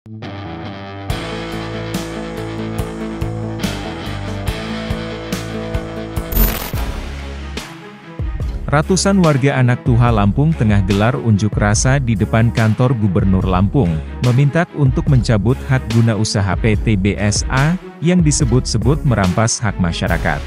Ratusan warga Anak Tuha Lampung Tengah gelar unjuk rasa di depan kantor Gubernur Lampung, meminta untuk mencabut hak guna usaha PT BSA, yang disebut-sebut merampas hak masyarakat.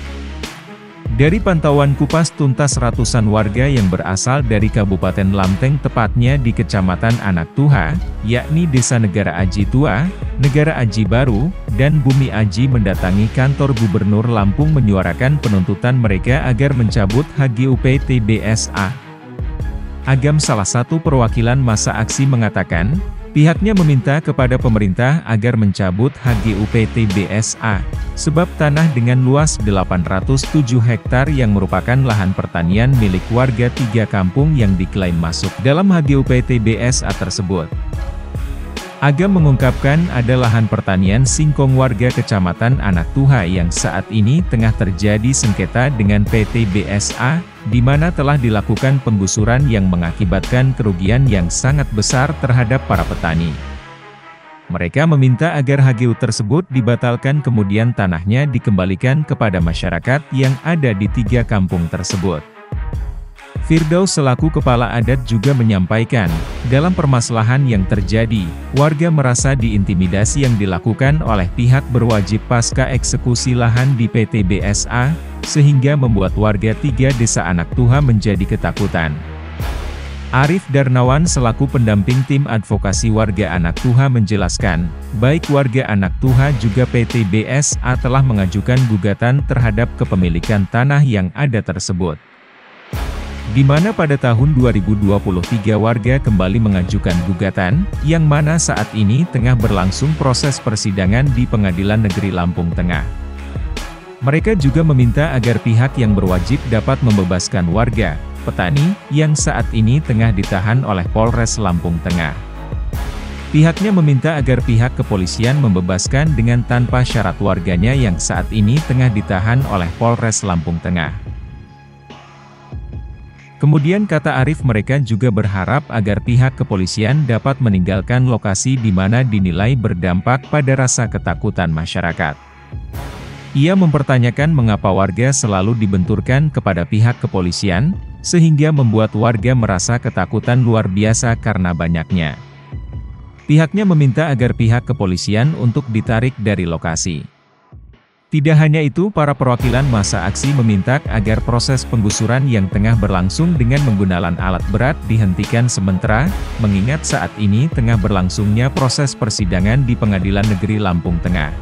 Dari pantauan kupas tuntas ratusan warga yang berasal dari Kabupaten Lamteng tepatnya di Kecamatan Anak Tuha, yakni Desa Negara Aji Tua, Negara Aji Baru, dan Bumi Aji mendatangi kantor Gubernur Lampung menyuarakan penuntutan mereka agar mencabut HGUP TBSA. Agam, salah satu perwakilan massa aksi, mengatakan, pihaknya meminta kepada pemerintah agar mencabut HGUP TBSA, sebab tanah dengan luas 807 hektar yang merupakan lahan pertanian milik warga 3 kampung yang diklaim masuk dalam HGUP TBSA tersebut. Agam mengungkapkan ada lahan pertanian singkong warga Kecamatan Anak Tuha yang saat ini tengah terjadi sengketa dengan PT BSA, di mana telah dilakukan penggusuran yang mengakibatkan kerugian yang sangat besar terhadap para petani. Mereka meminta agar HGU tersebut dibatalkan kemudian tanahnya dikembalikan kepada masyarakat yang ada di 3 kampung tersebut. Firdaus selaku kepala adat juga menyampaikan, dalam permasalahan yang terjadi, warga merasa diintimidasi yang dilakukan oleh pihak berwajib pasca eksekusi lahan di PT BSA, sehingga membuat warga 3 Desa Anak Tuha menjadi ketakutan. Arif Darnawan selaku pendamping tim advokasi warga Anak Tuha menjelaskan, baik warga Anak Tuha juga PT BSA telah mengajukan gugatan terhadap kepemilikan tanah yang ada tersebut. Di mana pada tahun 2023 warga kembali mengajukan gugatan, yang mana saat ini tengah berlangsung proses persidangan di Pengadilan Negeri Lampung Tengah. Mereka juga meminta agar pihak yang berwajib dapat membebaskan warga, petani, yang saat ini tengah ditahan oleh Polres Lampung Tengah. Pihaknya meminta agar pihak kepolisian membebaskan dengan tanpa syarat warganya yang saat ini tengah ditahan oleh Polres Lampung Tengah. Kemudian kata Arif, mereka juga berharap agar pihak kepolisian dapat meninggalkan lokasi di mana dinilai berdampak pada rasa ketakutan masyarakat. Ia mempertanyakan mengapa warga selalu dibenturkan kepada pihak kepolisian, sehingga membuat warga merasa ketakutan luar biasa karena banyaknya. Pihaknya meminta agar pihak kepolisian untuk ditarik dari lokasi. Tidak hanya itu, para perwakilan massa aksi meminta agar proses penggusuran yang tengah berlangsung dengan menggunakan alat berat dihentikan sementara, mengingat saat ini tengah berlangsungnya proses persidangan di Pengadilan Negeri Lampung Tengah.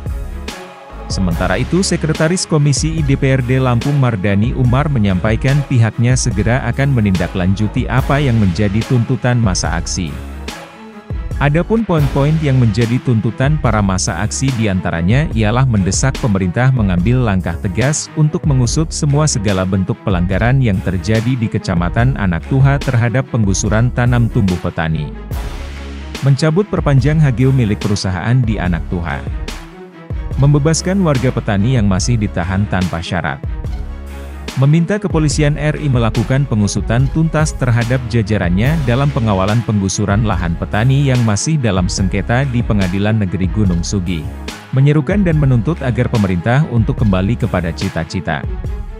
Sementara itu, Sekretaris Komisi DPRD Lampung Mardani Umar menyampaikan pihaknya segera akan menindaklanjuti apa yang menjadi tuntutan massa aksi. Adapun poin-poin yang menjadi tuntutan para massa aksi diantaranya ialah mendesak pemerintah mengambil langkah tegas untuk mengusut semua segala bentuk pelanggaran yang terjadi di Kecamatan Anak Tuha terhadap penggusuran tanam tumbuh petani. Mencabut perpanjang HGU milik perusahaan di Anak Tuha. Membebaskan warga petani yang masih ditahan tanpa syarat. Meminta kepolisian RI melakukan pengusutan tuntas terhadap jajarannya dalam pengawalan penggusuran lahan petani yang masih dalam sengketa di Pengadilan Negeri Gunung Sugi. Menyerukan dan menuntut agar pemerintah untuk kembali kepada cita-cita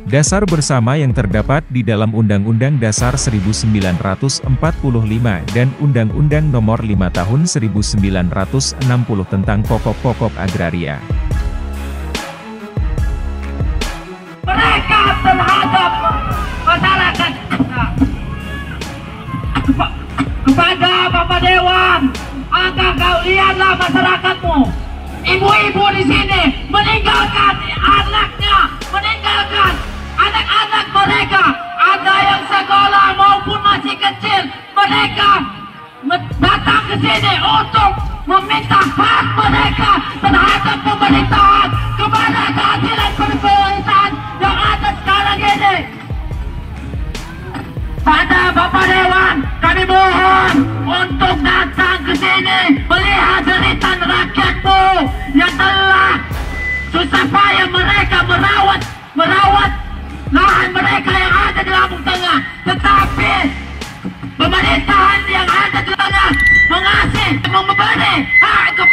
dasar bersama yang terdapat di dalam Undang-Undang Dasar 1945 dan Undang-Undang Nomor 5 Tahun 1960 tentang pokok-pokok agraria. Mereka terhadap masyarakat kepada Bapak Dewan, agar kau lihatlah masyarakatmu, ibu-ibu di sini meninggalkan anaknya, meninggalkan anak-anak mereka, ada yang sekolah maupun masih kecil, mereka datang ke sini untuk meminta hak mereka terhadap pemerintahan, kepada keadilan pemerintahan yang ada sekarang ini. Pada Bapak Dewan, kami mohon untuk datang ke sini melihat jeritan rakyatmu yang telah susah payah mereka merawat lahan mereka yang ada di Lampung Tengah, tetapi pemerintahan yang ada di tengah mengasih Mau memberi hak kepada